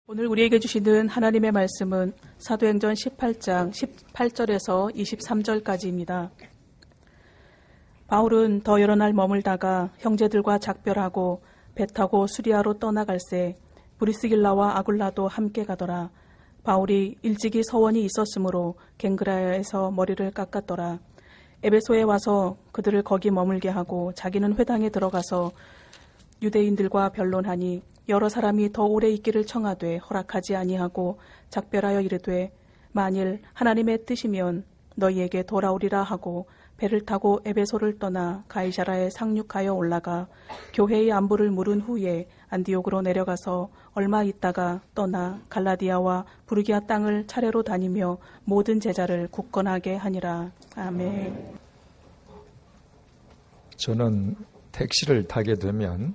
오늘 우리에게 주시는 하나님의 말씀은 사도행전 18장 18절에서 23절까지입니다. 바울은 더 여러 날 머물다가 형제들과 작별하고 배 타고 수리아로 떠나갈새 브리스길라와 아굴라도 함께 가더라. 바울이 일찍이 서원이 있었으므로 갱그라야에서 머리를 깎았더라. 에베소에 와서 그들을 거기 머물게 하고 자기는 회당에 들어가서 유대인들과 변론하니 여러 사람이 더 오래 있기를 청하되 허락하지 아니하고 작별하여 이르되 만일 하나님의 뜻이면 너희에게 돌아오리라 하고 배를 타고 에베소를 떠나 가이사라에 상륙하여 올라가 교회의 안부를 물은 후에 안디옥으로 내려가서 얼마 있다가 떠나 갈라디아와 부르기아 땅을 차례로 다니며 모든 제자를 굳건하게 하니라. 아멘. 저는 택시를 타게 되면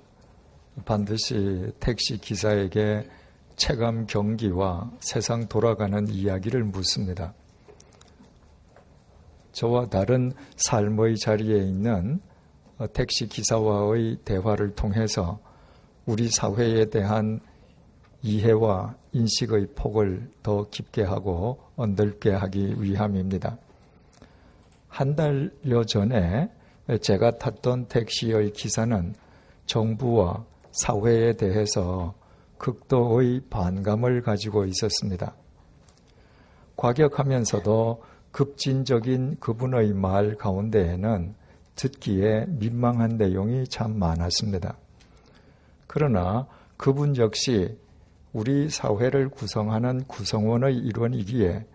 반드시 택시 기사에게 체감 경기와 세상 돌아가는 이야기를 묻습니다. 저와 다른 삶의 자리에 있는 택시 기사와의 대화를 통해서 우리 사회에 대한 이해와 인식의 폭을 더 깊게 하고 넓게 하기 위함입니다. 한 달여 전에 제가 탔던 택시의 기사는 정부와 사회에 대해서 극도의 반감을 가지고 있었습니다. 과격하면서도 급진적인 그분의 말 가운데에는 듣기에 민망한 내용이 참 많았습니다. 그러나 그분 역시 우리 사회를 구성하는 구성원의 일원이기에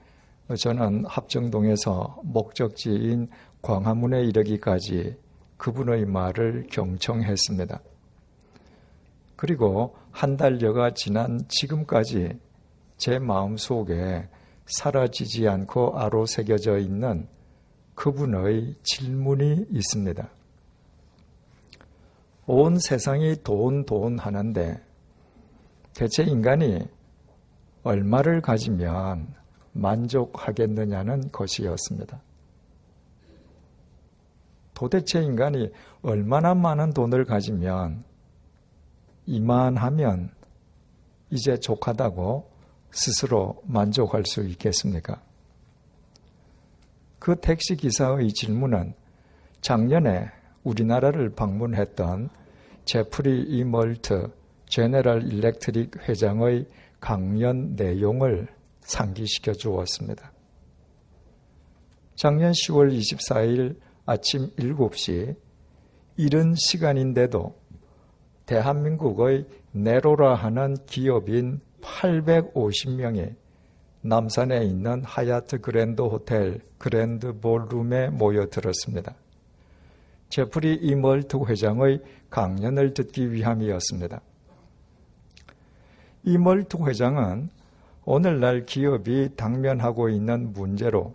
저는 합정동에서 목적지인 광화문에 이르기까지 그분의 말을 경청했습니다. 그리고 한 달여가 지난 지금까지 제 마음속에 사라지지 않고 아로새겨져 있는 그분의 질문이 있습니다. 온 세상이 돈 하는데 대체 인간이 얼마를 가지면 만족하겠느냐는 것이었습니다. 도대체 인간이 얼마나 많은 돈을 가지면 이만하면 이제 족하다고 스스로 만족할 수 있겠습니까? 그 택시기사의 질문은 작년에 우리나라를 방문했던 제프리 이멀트 제너럴 일렉트릭 회장의 강연 내용을 상기시켜 주었습니다. 작년 10월 24일 아침 7시 이른 시간인데도 대한민국의 네로라 하는 기업인 850명이 남산에 있는 하얏트 그랜드 호텔 그랜드 볼룸에 모여들었습니다. 제프리 이멀트 회장의 강연을 듣기 위함이었습니다. 이멀트 회장은 오늘날 기업이 당면하고 있는 문제로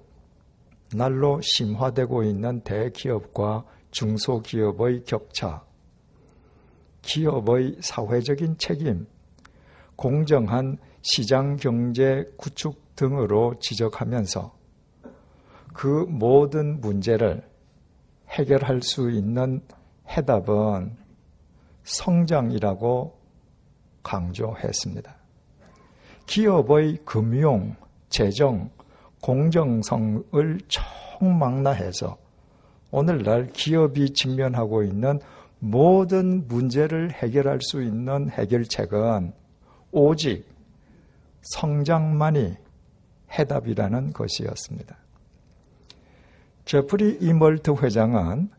날로 심화되고 있는 대기업과 중소기업의 격차, 기업의 사회적인 책임, 공정한 시장경제 구축 등으로 지적하면서 그 모든 문제를 해결할 수 있는 해답은 성장이라고 강조했습니다. 기업의 금융, 재정, 공정성을 총망라해서 오늘날 기업이 직면하고 있는 모든 문제를 해결할 수 있는 해결책은 오직 성장만이 해답이라는 것이었습니다. 제프리 이멀트 회장은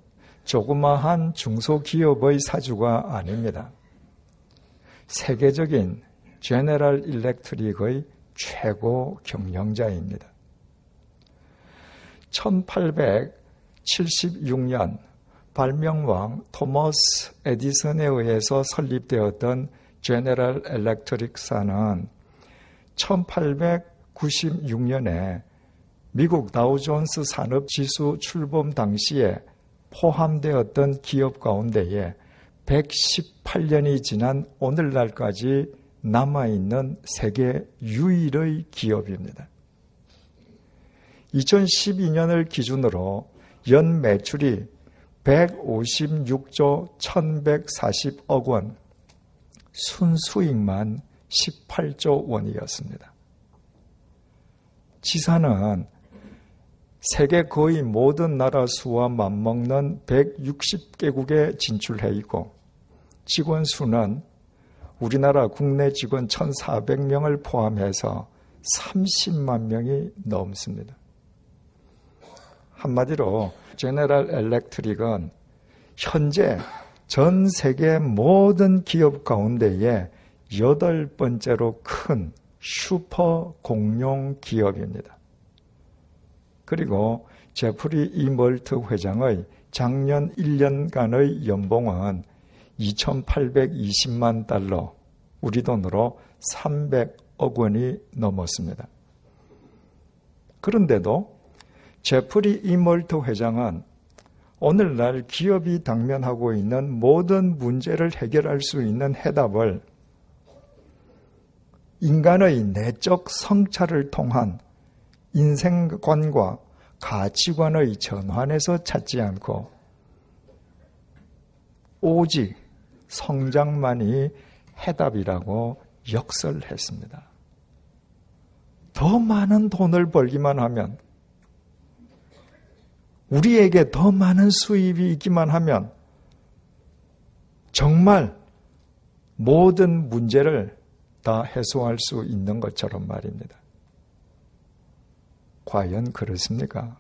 조그마한 중소기업의 사주가 아닙니다. 세계적인 제너럴 일렉트릭의 최고 경영자입니다. 1876년 발명왕 토머스 에디슨에 의해서 설립되었던 제너럴 일렉트릭사는 1896년에 미국 다우존스 산업지수 출범 당시에 포함되었던 기업 가운데에 118년이 지난 오늘날까지 남아있는 세계 유일의 기업입니다. 2012년을 기준으로 연 매출이 156조 1140억 원, 순수익만 18조 원이었습니다. 지사는 세계 거의 모든 나라 수와 맞먹는 160개국에 진출해 있고 직원 수는 우리나라 국내 직원 1,400명을 포함해서 30만 명이 넘습니다. 한마디로 제너럴 일렉트릭은 현재 전 세계 모든 기업 가운데에 8번째로 큰 슈퍼 공룡 기업입니다. 그리고 제프리 이멀트 회장의 작년 1년간의 연봉은 2,820만 달러, 우리 돈으로 300억 원이 넘었습니다. 그런데도 제프리 이멀트 회장은 오늘날 기업이 당면하고 있는 모든 문제를 해결할 수 있는 해답을 인간의 내적 성찰을 통한 인생관과 가치관의 전환에서 찾지 않고 오직 성장만이 해답이라고 역설했습니다. 더 많은 돈을 벌기만 하면, 우리에게 더 많은 수입이 있기만 하면 정말 모든 문제를 다 해소할 수 있는 것처럼 말입니다. 과연 그렇습니까?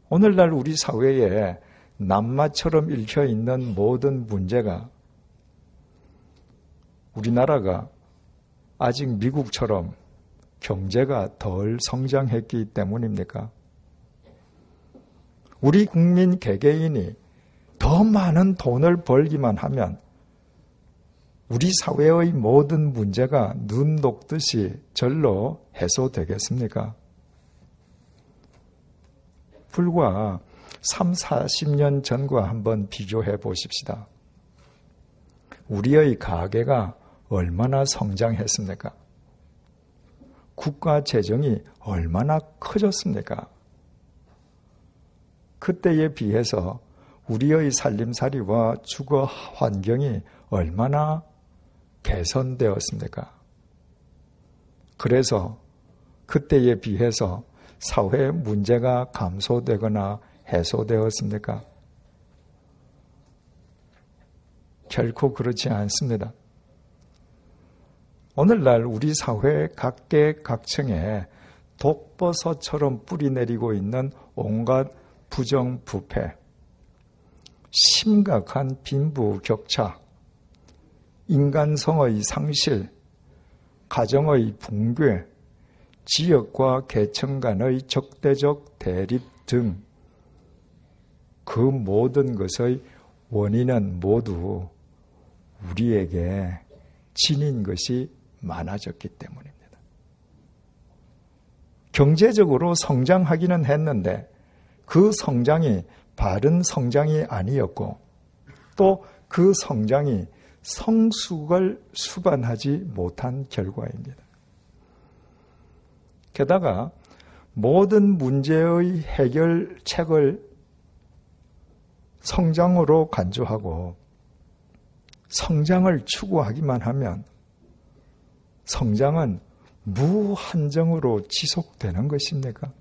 오늘날 우리 사회에 낱마처럼 읽혀 있는 모든 문제가 우리나라가 아직 미국처럼 경제가 덜 성장했기 때문입니까? 우리 국민 개개인이 더 많은 돈을 벌기만 하면 우리 사회의 모든 문제가 눈 녹듯이 절로 해소되겠습니까? 불과 30-40년 전과 한번 비교해 보십시다. 우리의 가계가 얼마나 성장했습니까? 국가 재정이 얼마나 커졌습니까? 그때에 비해서 우리의 살림살이와 주거 환경이 얼마나 개선되었습니까? 그래서 그때에 비해서 사회 문제가 감소되거나 해소되었습니까? 결코 그렇지 않습니다. 오늘날 우리 사회 각계각층에 독버섯처럼 뿌리내리고 있는 온갖 부정부패, 심각한 빈부격차, 인간성의 상실, 가정의 붕괴, 지역과 계층 간의 적대적 대립 등 그 모든 것의 원인은 모두 우리에게 지닌 것이 많아졌기 때문입니다. 경제적으로 성장하기는 했는데 그 성장이 바른 성장이 아니었고 또 그 성장이 성숙을 수반하지 못한 결과입니다. 게다가 모든 문제의 해결책을 성장으로 간주하고 성장을 추구하기만 하면 성장은 무한정으로 지속되는 것입니까?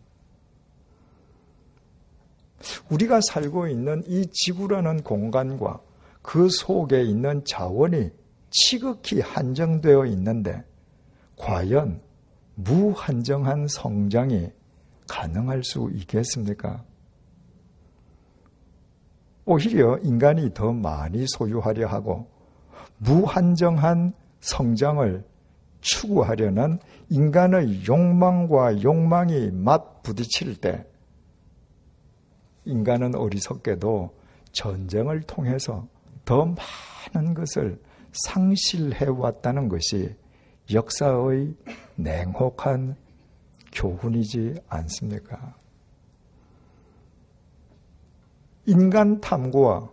우리가 살고 있는 이 지구라는 공간과 그 속에 있는 자원이 지극히 한정되어 있는데 과연 무한정한 성장이 가능할 수 있겠습니까? 오히려 인간이 더 많이 소유하려 하고 무한정한 성장을 추구하려는 인간의 욕망과 욕망이 맞부딪힐 때 인간은 어리석게도 전쟁을 통해서 더 많은 것을 상실해왔다는 것이 역사의 냉혹한 교훈이지 않습니까? 인간 탐구와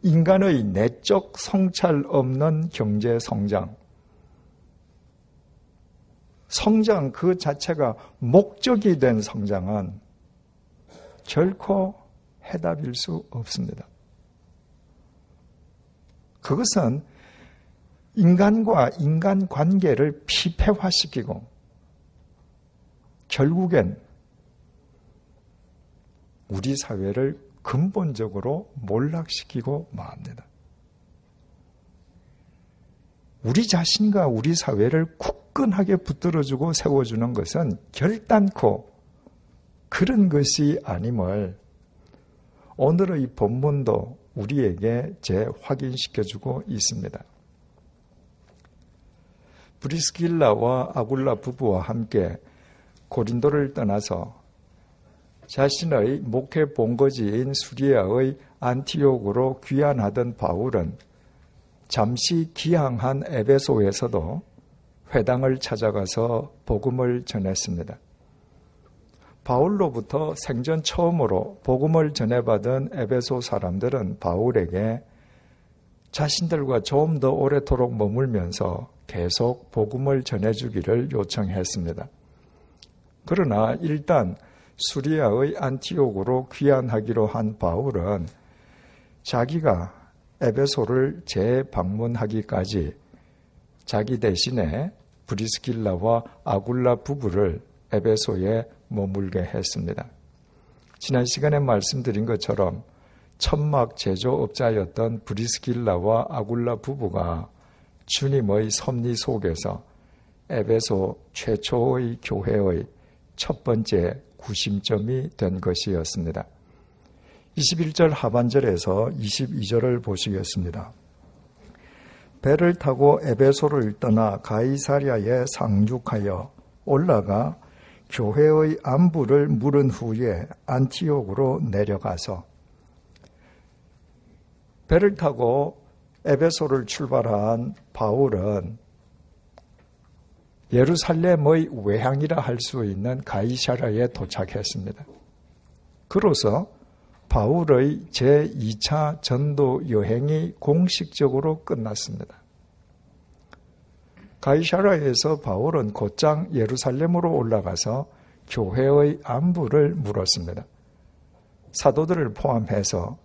인간의 내적 성찰 없는 경제 성장, 성장 그 자체가 목적이 된 성장은 결코 해답일 수 없습니다. 그것은 인간과 인간 관계를 피폐화시키고 결국엔 우리 사회를 근본적으로 몰락시키고 맙니다. 우리 자신과 우리 사회를 굳건하게 붙들어주고 세워주는 것은 결단코 그런 것이 아님을 오늘의 본문도 우리에게 재확인시켜주고 있습니다. 브리스길라와 아굴라 부부와 함께 고린도를 떠나서 자신의 목회 본거지인 수리아의 안티옥으로 귀환하던 바울은 잠시 기항한 에베소에서도 회당을 찾아가서 복음을 전했습니다. 바울로부터 생전 처음으로 복음을 전해받은 에베소 사람들은 바울에게 자신들과 좀 더 오래도록 머물면서 계속 복음을 전해주기를 요청했습니다. 그러나 일단 수리아의 안티옥으로 귀환하기로 한 바울은 자기가 에베소를 재방문하기까지 자기 대신에 브리스길라와 아굴라 부부를 에베소에 머물게 했습니다. 지난 시간에 말씀드린 것처럼 천막 제조업자였던 브리스길라와 아굴라 부부가 주님의 섭리 속에서 에베소 최초의 교회의 첫 번째 구심점이 된 것이었습니다. 21절 하반절에서 22절을 보시겠습니다. 배를 타고 에베소를 떠나 가이사랴에 상륙하여 올라가 교회의 안부를 물은 후에 안티옥으로 내려가서 배를 타고 에베소를 출발한 바울은 예루살렘의 외향이라 할 수 있는 가이사랴에 도착했습니다. 그로써 바울의 제2차 전도 여행이 공식적으로 끝났습니다. 가이사랴에서 바울은 곧장 예루살렘으로 올라가서 교회의 안부를 물었습니다. 사도들을 포함해서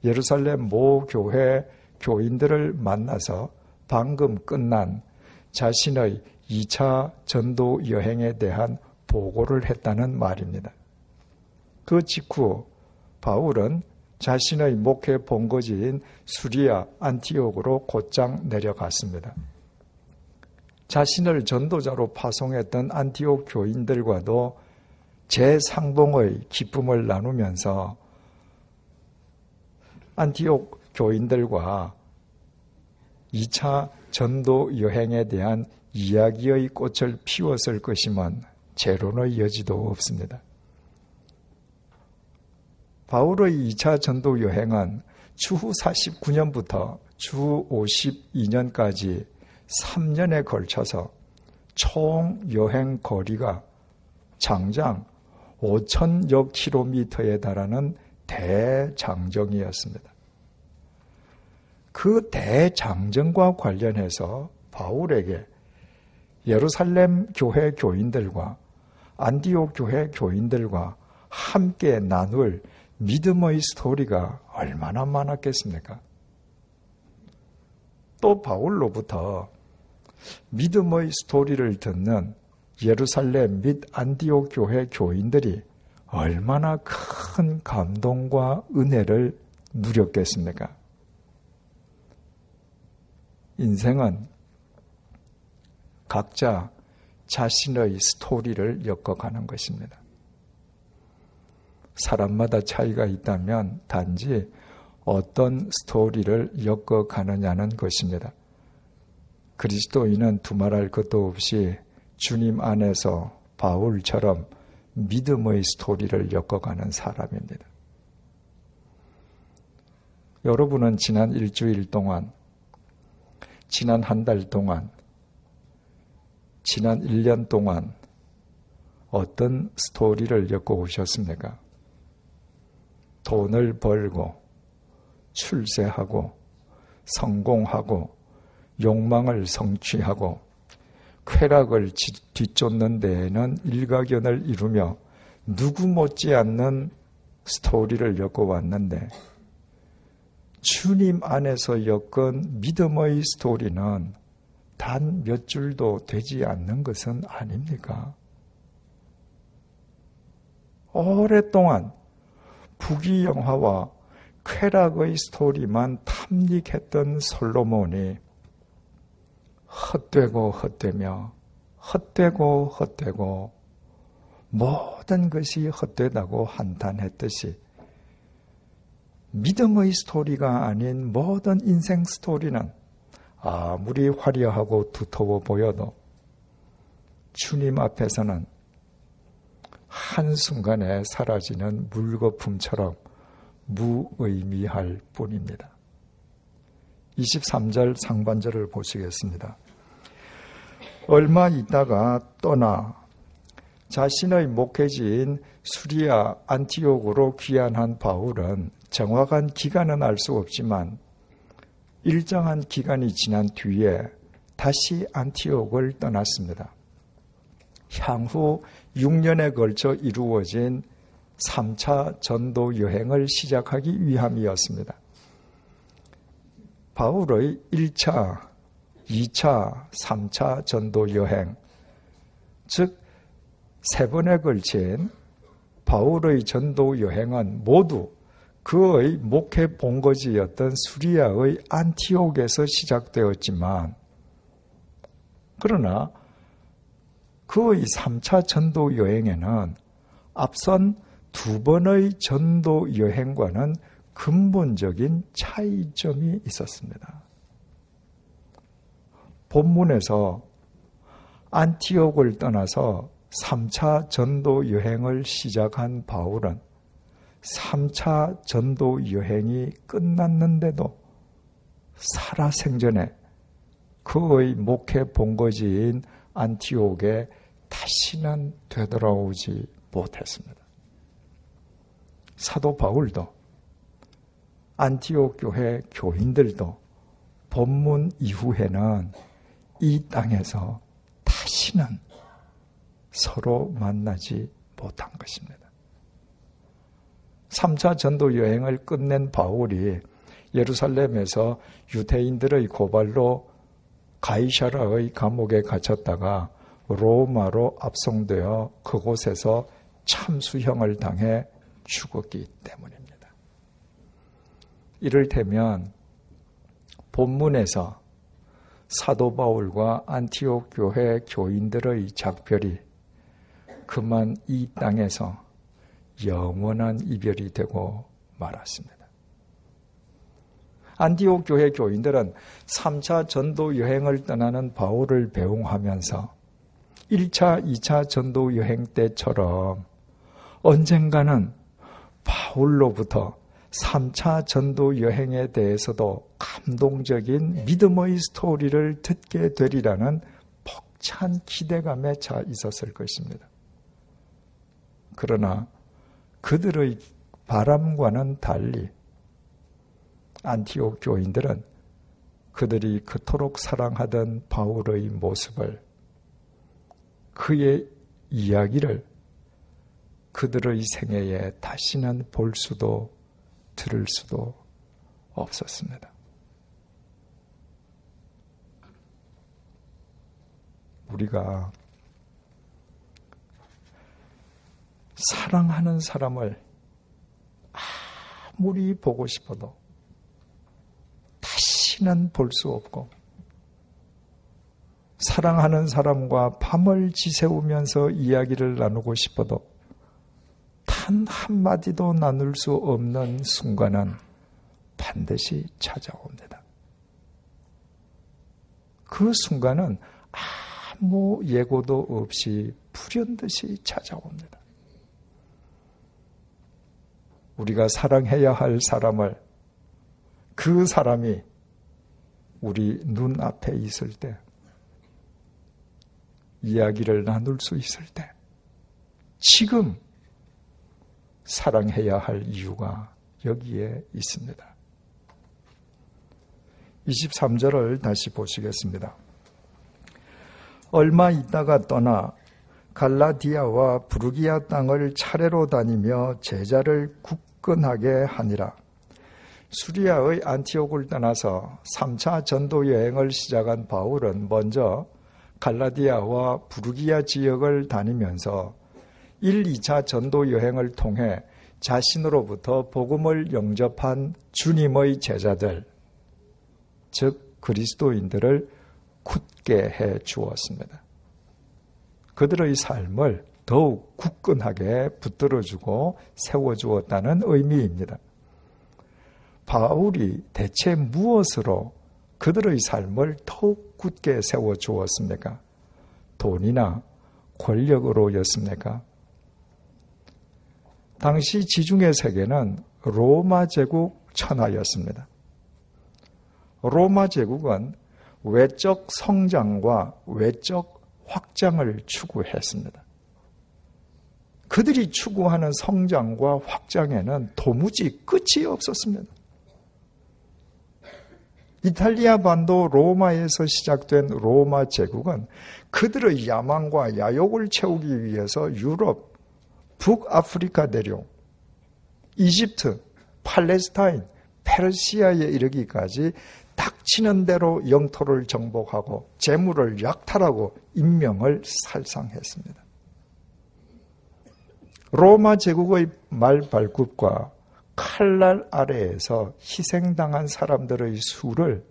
예루살렘 모 교회 교인들을 만나서 방금 끝난 자신의 2차 전도 여행에 대한 보고를 했다는 말입니다. 그 직후 바울은 자신의 목회 본거지인 수리아 안티옥으로 곧장 내려갔습니다. 자신을 전도자로 파송했던 안티옥 교인들과도 재상봉의 기쁨을 나누면서 안티옥 교인들과 2차 전도 여행에 대한 이야기의 꽃을 피웠을 것이면 재론의 여지도 없습니다. 바울의 2차 전도 여행은 추후 49년부터 추후 52년까지 3년에 걸쳐서 총 여행 거리가 장장 5,000여 킬로미터에 달하는 대장정이었습니다. 그 대장정과 관련해서 바울에게 예루살렘 교회 교인들과 안디옥 교회 교인들과 함께 나눌 믿음의 스토리가 얼마나 많았겠습니까? 또 바울로부터 믿음의 스토리를 듣는 예루살렘 및 안디옥 교회 교인들이 얼마나 큰 감동과 은혜를 누렸겠습니까? 인생은 각자 자신의 스토리를 엮어가는 것입니다. 사람마다 차이가 있다면 단지 어떤 스토리를 엮어가느냐는 것입니다. 그리스도인은 두말할 것도 없이 주님 안에서 바울처럼 믿음의 스토리를 엮어가는 사람입니다. 여러분은 지난 일주일 동안, 지난 한 달 동안, 지난 1년 동안 어떤 스토리를 엮어오셨습니까? 돈을 벌고 출세하고 성공하고 욕망을 성취하고 쾌락을 뒤쫓는 데에는 일가견을 이루며 누구 못지않는 스토리를 엮어왔는데 주님 안에서 엮은 믿음의 스토리는 단 몇 줄도 되지 않는 것은 아닙니까? 오랫동안 부귀영화와 쾌락의 스토리만 탐닉했던 솔로몬이 헛되고 헛되며 헛되고 헛되고 모든 것이 헛되다고 한탄했듯이 믿음의 스토리가 아닌 모든 인생 스토리는 아무리 화려하고 두터워 보여도 주님 앞에서는 한순간에 사라지는 물거품처럼 무의미할 뿐입니다. 23절 상반절을 보시겠습니다. 얼마 있다가 떠나 자신의 목회지인 수리아 안티옥으로 귀환한 바울은 정확한 기간은 알 수 없지만 일정한 기간이 지난 뒤에 다시 안티옥을 떠났습니다. 향후 6년에 걸쳐 이루어진 3차 전도 여행을 시작하기 위함이었습니다. 바울의 1차, 2차, 3차 전도 여행, 즉 3번에 걸친 바울의 전도 여행은 모두 그의 목회 본거지였던 수리아의 안티옥에서 시작되었지만 그러나 그의 3차 전도 여행에는 앞선 2번의 전도 여행과는 근본적인 차이점이 있었습니다. 본문에서 안티옥을 떠나서 3차 전도 여행을 시작한 바울은 3차 전도 여행이 끝났는데도 살아생전에 그의 목회 본거지인 안티옥에 다시는 되돌아오지 못했습니다. 사도 바울도 안티옥 교회 교인들도 본문 이후에는 이 땅에서 다시는 서로 만나지 못한 것입니다. 3차 전도 여행을 끝낸 바울이 예루살렘에서 유대인들의 고발로 가이사라의 감옥에 갇혔다가 로마로 압송되어 그곳에서 참수형을 당해 죽었기 때문입니다. 이를테면 본문에서 사도 바울과 안티옥 교회 교인들의 작별이 그만 이 땅에서 영원한 이별이 되고 말았습니다. 안티옥 교회 교인들은 3차 전도 여행을 떠나는 바울을 배웅하면서 1차, 2차 전도 여행 때처럼 언젠가는 바울로부터 3차 전도 여행에 대해서도 감동적인 믿음의 스토리를 듣게 되리라는 벅찬 기대감에 차 있었을 것입니다. 그러나 그들의 바람과는 달리 안티옥 교인들은 그들이 그토록 사랑하던 바울의 모습을, 그의 이야기를 그들의 생애에 다시는 볼 수도 들을 수도 없었습니다. 우리가 사랑하는 사람을 아무리 보고 싶어도 다시는 볼 수 없고, 사랑하는 사람과 밤을 지새우면서 이야기를 나누고 싶어도 단 한마디도 나눌 수 없는 순간은 반드시 찾아옵니다. 그 순간은 아무 예고도 없이 불현듯이 찾아옵니다. 우리가 사랑해야 할 사람을, 그 사람이 우리 눈앞에 있을 때, 이야기를 나눌 수 있을 때, 지금 사랑해야 할 이유가 여기에 있습니다. 23절을 다시 보시겠습니다. 얼마 있다가 떠나 갈라디아와 부르기아 땅을 차례로 다니며 제자를 굳건하게 하니라. 수리아의 안티옥을 떠나서 3차 전도 여행을 시작한 바울은 먼저 갈라디아와 부르기아 지역을 다니면서 1, 2차 전도 여행을 통해 자신으로부터 복음을 영접한 주님의 제자들, 즉 그리스도인들을 굳게 해 주었습니다. 그들의 삶을 더욱 굳건하게 붙들어주고 세워주었다는 의미입니다. 바울이 대체 무엇으로 그들의 삶을 더욱 굳게 세워주었습니까? 돈이나 권력으로였습니까? 당시 지중해 세계는 로마 제국 천하였습니다. 로마 제국은 외적 성장과 외적 확장을 추구했습니다. 그들이 추구하는 성장과 확장에는 도무지 끝이 없었습니다. 이탈리아 반도 로마에서 시작된 로마 제국은 그들의 야망과 야욕을 채우기 위해서 유럽, 북아프리카 대륙, 이집트, 팔레스타인, 페르시아에 이르기까지 닥치는 대로 영토를 정복하고 재물을 약탈하고 인명을 살상했습니다. 로마 제국의 말발굽과 칼날 아래에서 희생당한 사람들의 수를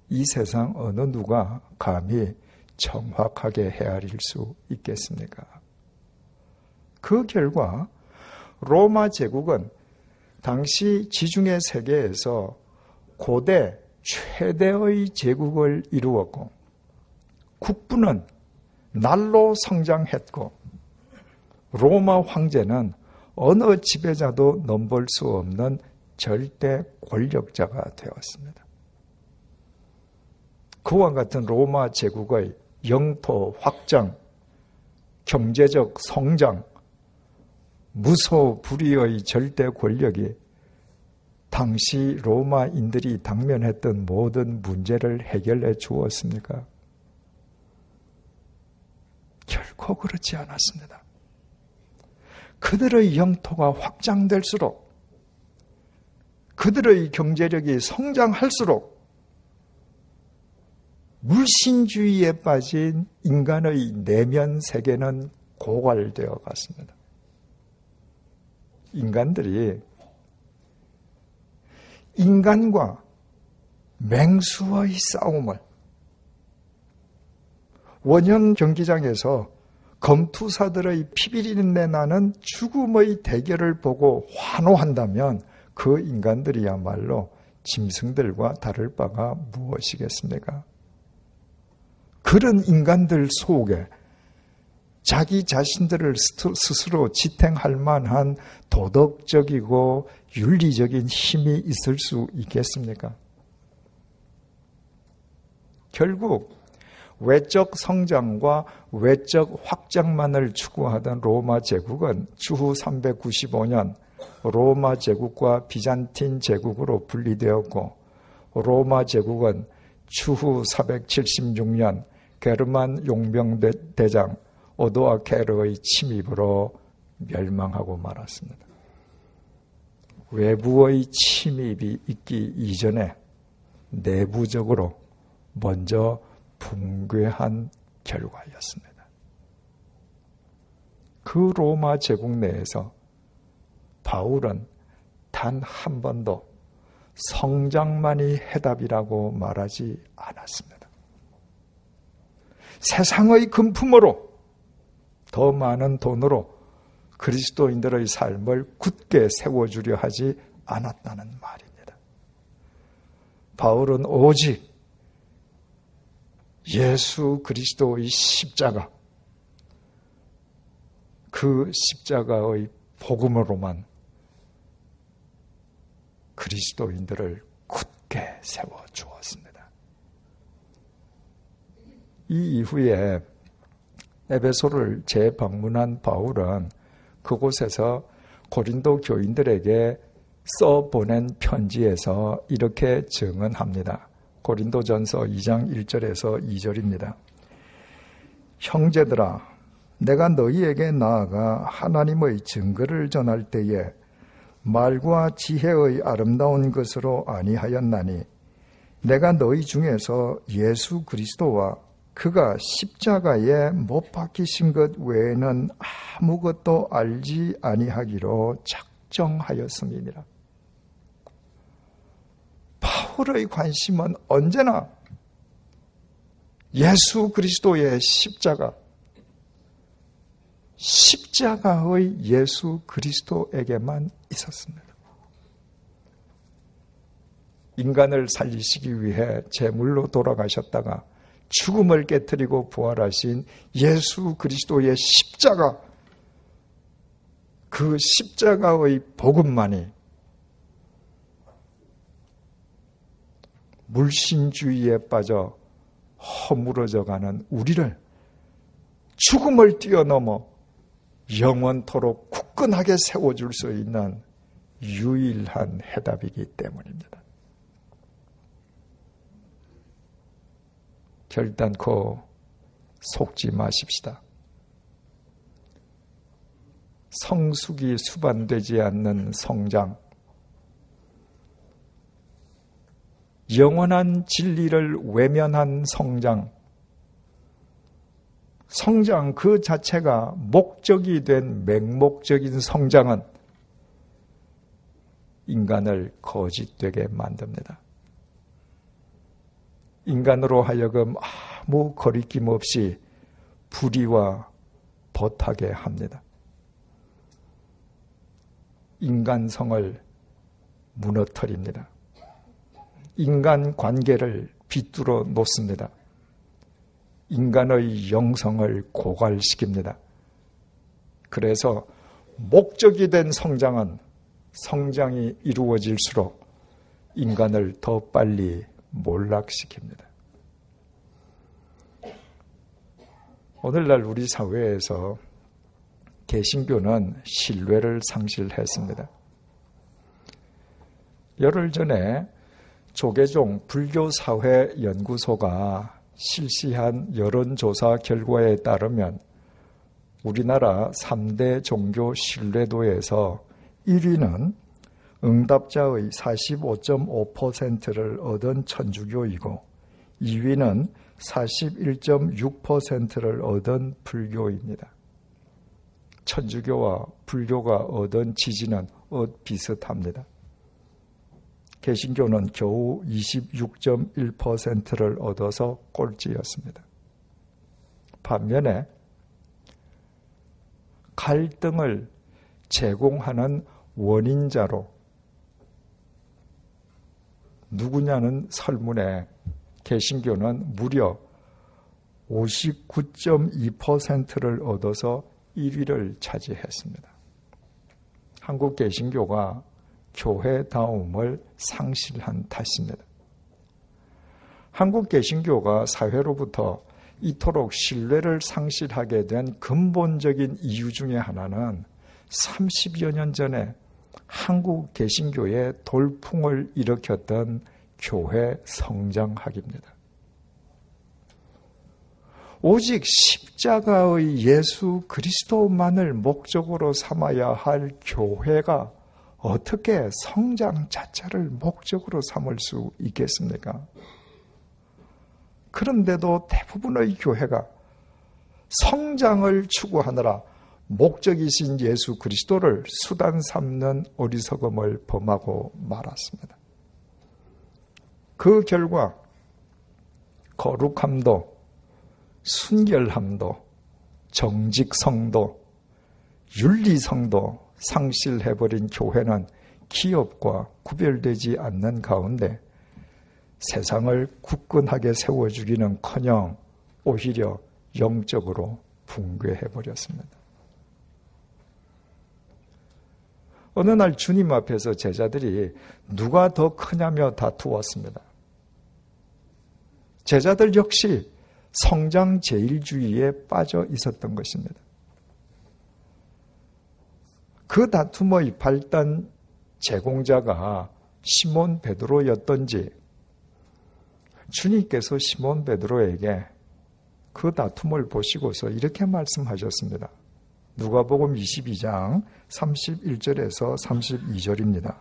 이 세상 어느 누가 감히 정확하게 헤아릴 수 있겠습니까? 그 결과 로마 제국은 당시 지중해 세계에서 고대 최대의 제국을 이루었고 국부는 날로 성장했고 로마 황제는 어느 지배자도 넘볼 수 없는 절대 권력자가 되었습니다. 그와 같은 로마 제국의 영토 확장, 경제적 성장, 무소불위의 절대 권력이 당시 로마인들이 당면했던 모든 문제를 해결해 주었습니까? 결코 그렇지 않았습니다. 그들의 영토가 확장될수록, 그들의 경제력이 성장할수록 물신주의에 빠진 인간의 내면 세계는 고갈되어 갔습니다. 인간들이 인간과 맹수의 싸움을, 원형 경기장에서 검투사들의 피비린내 나는 죽음의 대결을 보고 환호한다면 그 인간들이야말로 짐승들과 다를 바가 무엇이겠습니까? 그런 인간들 속에 자기 자신들을 스스로 지탱할 만한 도덕적이고 윤리적인 힘이 있을 수 있겠습니까? 결국 외적 성장과 외적 확장만을 추구하던 로마 제국은 추후 395년 로마 제국과 비잔틴 제국으로 분리되었고, 로마 제국은 추후 476년 게르만 용병대장 오도아케르의 침입으로 멸망하고 말았습니다. 외부의 침입이 있기 이전에 내부적으로 먼저 붕괴한 결과였습니다. 그 로마 제국 내에서 바울은 단 한 번도 성장만이 해답이라고 말하지 않았습니다. 세상의 금품으로, 더 많은 돈으로 그리스도인들의 삶을 굳게 세워주려 하지 않았다는 말입니다. 바울은 오직 예수 그리스도의 십자가, 그 십자가의 복음으로만 그리스도인들을 굳게 세워주었습니다. 이 이후에 에베소를 재방문한 바울은 그곳에서 고린도 교인들에게 써보낸 편지에서 이렇게 증언합니다. 고린도전서 2장 1절에서 2절입니다. 형제들아, 내가 너희에게 나아가 하나님의 증거를 전할 때에 말과 지혜의 아름다운 것으로 아니하였나니 내가 너희 중에서 예수 그리스도와 그가 십자가에 못 박히신 것 외에는 아무것도 알지 아니하기로 작정하였음이니라. 바울의 관심은 언제나 예수 그리스도의 십자가의 예수 그리스도에게만 있었습니다. 인간을 살리시기 위해 제물로 돌아가셨다가 죽음을 깨뜨리고 부활하신 예수 그리스도의 십자가, 그 십자가의 복음만이 물신주의에 빠져 허물어져가는 우리를 죽음을 뛰어넘어 영원토록 굳건하게 세워줄 수 있는 유일한 해답이기 때문입니다. 결단코 속지 마십시다. 성숙이 수반되지 않는 성장, 영원한 진리를 외면한 성장 그 자체가 목적이 된 맹목적인 성장은 인간을 거짓되게 만듭니다. 인간으로 하여금 아무 거리낌 없이 불의와 벗하게 합니다. 인간성을 무너뜨립니다. 인간 관계를 비뚤어 놓습니다. 인간의 영성을 고갈시킵니다. 그래서 목적이 된 성장이 이루어질수록 인간을 더 빨리 몰락시킵니다. 오늘날 우리 사회에서 개신교는 신뢰를 상실했습니다. 열흘 전에 조계종 불교사회연구소가 실시한 여론조사 결과에 따르면 우리나라 3대 종교 신뢰도에서 1위는 응답자의 45.5%를 얻은 천주교이고 2위는 41.6%를 얻은 불교입니다. 천주교와 불교가 얻은 지지는 비슷합니다. 개신교는 겨우 26.1%를 얻어서 꼴찌였습니다. 반면에 갈등을 제공하는 원인자로 누구냐는 설문에 개신교는 무려 59.2%를 얻어서 1위를 차지했습니다. 한국 개신교가 교회다움을 상실한 탓입니다. 한국 개신교가 사회로부터 이토록 신뢰를 상실하게 된 근본적인 이유 중에 하나는 30여 년 전에 한국 개신교에 돌풍을 일으켰던 교회 성장학입니다. 오직 십자가의 예수 그리스도만을 목적으로 삼아야 할 교회가 어떻게 성장 자체를 목적으로 삼을 수 있겠습니까? 그런데도 대부분의 교회가 성장을 추구하느라 목적이신 예수 그리스도를 수단 삼는 어리석음을 범하고 말았습니다. 그 결과 거룩함도 순결함도 정직성도 윤리성도 상실해버린 교회는 기업과 구별되지 않는 가운데 세상을 굳건하게 세워주기는커녕 오히려 영적으로 붕괴해버렸습니다. 어느 날 주님 앞에서 제자들이 누가 더 크냐며 다투었습니다. 제자들 역시 성장 제일주의에 빠져 있었던 것입니다. 그 다툼의 발단 제공자가 시몬 베드로였던지 주님께서 시몬 베드로에게 그 다툼을 보시고서 이렇게 말씀하셨습니다. 누가복음 22장 31절에서 32절입니다.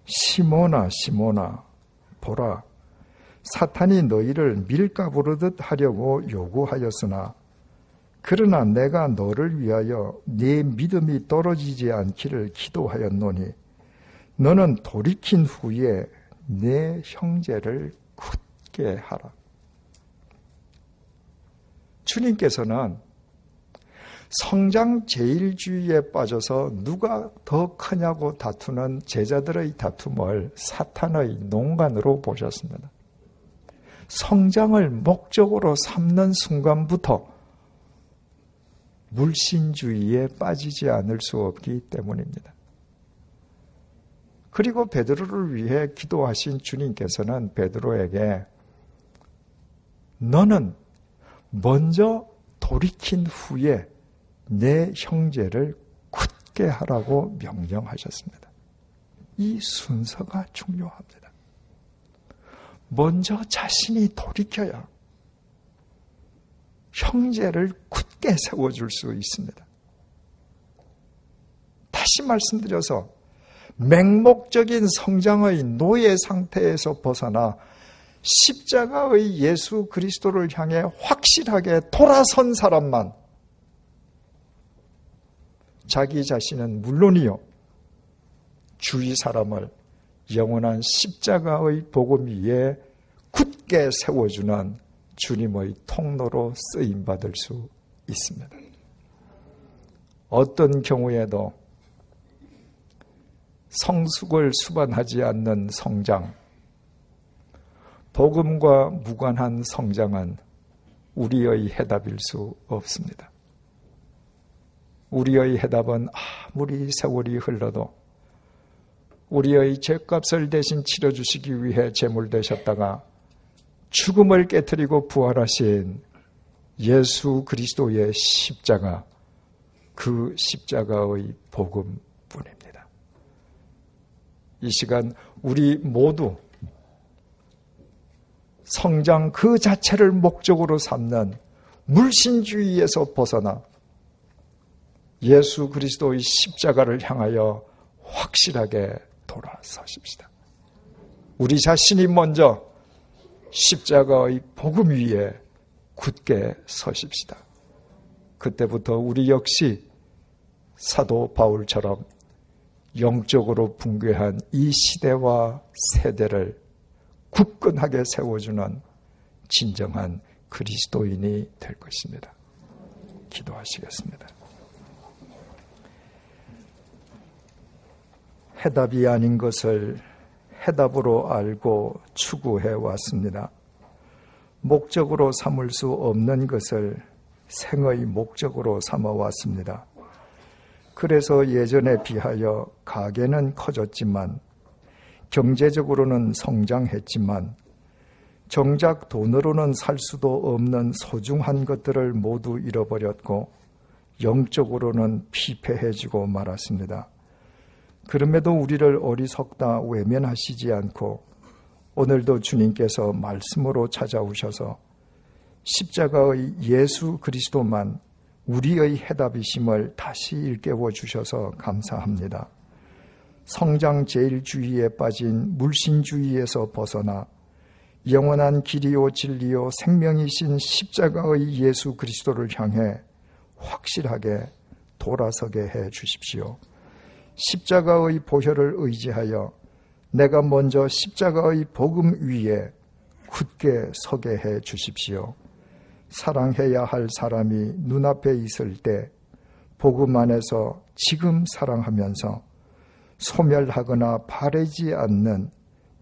시몬아 시몬아 보라, 사탄이 너희를 밀가부르듯 하려고 요구하였으나 그러나 내가 너를 위하여 네 믿음이 떨어지지 않기를 기도하였노니 너는 돌이킨 후에 내 형제를 굳게 하라. 주님께서는 성장 제일주의에 빠져서 누가 더 크냐고 다투는 제자들의 다툼을 사탄의 농간으로 보셨습니다. 성장을 목적으로 삼는 순간부터 물신주의에 빠지지 않을 수 없기 때문입니다. 그리고 베드로를 위해 기도하신 주님께서는 베드로에게 너는 먼저 돌이킨 후에 내 형제를 굳게 하라고 명령하셨습니다. 이 순서가 중요합니다. 먼저 자신이 돌이켜야 형제를 굳게 세워줄 수 있습니다. 다시 말씀드려서 맹목적인 성장의 노예 상태에서 벗어나 십자가의 예수 그리스도를 향해 확실하게 돌아선 사람만 자기 자신은 물론이요 주위 사람을 영원한 십자가의 복음 위에 굳게 세워주는 주님의 통로로 쓰임받을 수 있습니다. 어떤 경우에도 성숙을 수반하지 않는 성장, 복음과 무관한 성장은 우리의 해답일 수 없습니다. 우리의 해답은 아무리 세월이 흘러도 우리의 죄값을 대신 치러주시기 위해 제물되셨다가 죽음을 깨뜨리고 부활하신 예수 그리스도의 십자가, 그 십자가의 복음뿐입니다. 이 시간 우리 모두 성장 그 자체를 목적으로 삼는 물신주의에서 벗어나 예수 그리스도의 십자가를 향하여 확실하게 돌아서십시다. 우리 자신이 먼저 십자가의 복음 위에 굳게 서십시다. 그때부터 우리 역시 사도 바울처럼 영적으로 붕괴한 이 시대와 세대를 굳건하게 세워주는 진정한 그리스도인이 될 것입니다. 기도하시겠습니다. 해답이 아닌 것을 해답으로 알고 추구해 왔습니다. 목적으로 삼을 수 없는 것을 생의 목적으로 삼아 왔습니다. 그래서 예전에 비하여 가게는 커졌지만 경제적으로는 성장했지만 정작 돈으로는 살 수도 없는 소중한 것들을 모두 잃어버렸고 영적으로는 피폐해지고 말았습니다. 그럼에도 우리를 어리석다 외면하시지 않고 오늘도 주님께서 말씀으로 찾아오셔서 십자가의 예수 그리스도만 우리의 해답이심을 다시 일깨워 주셔서 감사합니다. 성장 제일주의에 빠진 물신주의에서 벗어나 영원한 길이요 진리요 생명이신 십자가의 예수 그리스도를 향해 확실하게 돌아서게 해 주십시오. 십자가의 보혈을 의지하여 내가 먼저 십자가의 복음 위에 굳게 서게 해 주십시오. 사랑해야 할 사람이 눈앞에 있을 때 복음 안에서 지금 사랑하면서 소멸하거나 바래지 않는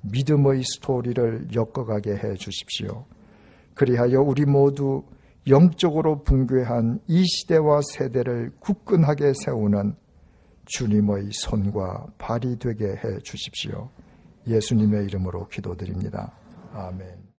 믿음의 스토리를 엮어가게 해 주십시오. 그리하여 우리 모두 영적으로 붕괴한 이 시대와 세대를 굳건하게 세우는 주님의 손과 발이 되게 해 주십시오. 예수님의 이름으로 기도드립니다. 아멘.